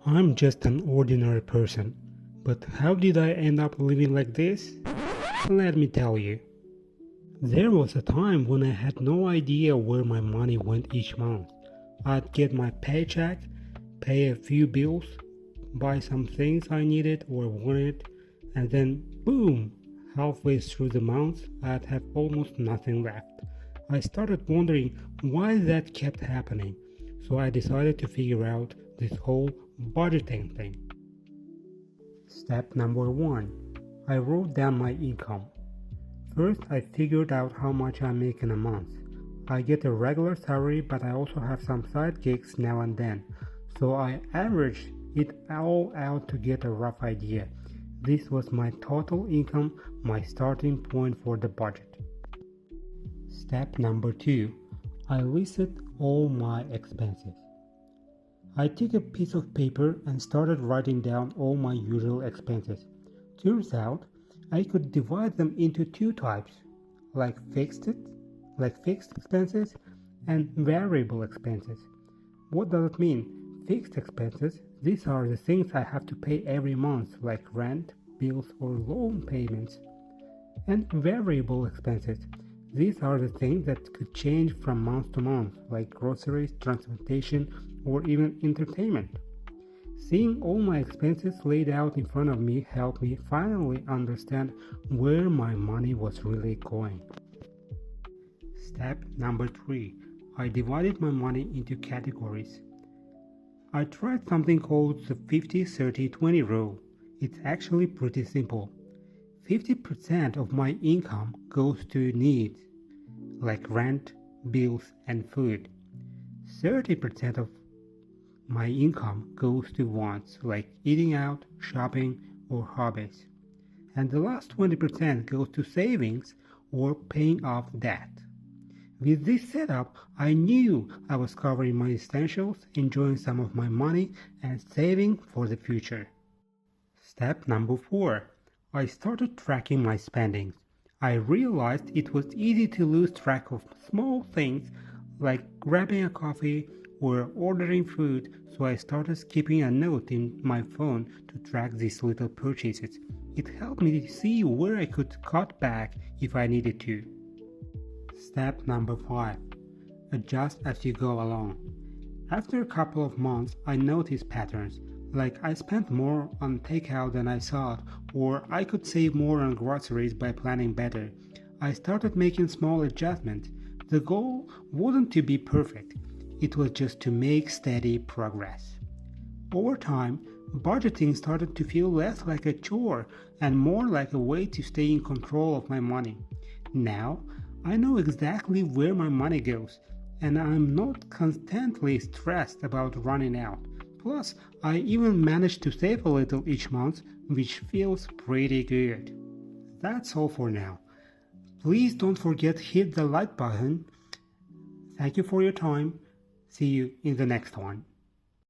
I'm just an ordinary person, but how did I end up living like this? Let me tell you. There was a time when I had no idea where my money went each month. I'd get my paycheck, pay a few bills, buy some things I needed or wanted, and then boom! Halfway through the month, I'd have almost nothing left. I started wondering why that kept happening, so I decided to figure out this whole budgeting thing. Step number 1. I wrote down my income. First, I figured out how much I make in a month. I get a regular salary, but I also have some side gigs now and then, so I averaged it all out to get a rough idea. This was my total income, my starting point for the budget. Step number 2. I listed all my expenses. I took a piece of paper and started writing down all my usual expenses. Turns out, I could divide them into two types, like fixed expenses and variable expenses. What does it mean? Fixed expenses, these are the things I have to pay every month, like rent, bills or loan payments. And variable expenses, these are the things that could change from month to month, like groceries, transportation, or even entertainment. Seeing all my expenses laid out in front of me helped me finally understand where my money was really going. Step number 3. I divided my money into categories. I tried something called the 50-30-20 rule. It's actually pretty simple. 50% of my income goes to needs, like rent, bills, and food. 30% of my income goes to wants, like eating out, shopping, or hobbies. And the last 20% goes to savings or paying off debt. With this setup, I knew I was covering my essentials, enjoying some of my money, and saving for the future. Step number 4. I started tracking my spendings. I realized it was easy to lose track of small things like grabbing a coffee or ordering food, so I started keeping a note in my phone to track these little purchases. It helped me to see where I could cut back if I needed to. Step number 5. Adjust as you go along. After a couple of months, I noticed patterns, like I spent more on takeout than I thought, or I could save more on groceries by planning better. I started making small adjustments. The goal wasn't to be perfect, it was just to make steady progress. Over time, budgeting started to feel less like a chore and more like a way to stay in control of my money. Now, I know exactly where my money goes, and I'm not constantly stressed about running out. Plus, I even manage to save a little each month, which feels pretty good. That's all for now. Please don't forget to hit the like button. Thank you for your time. See you in the next one.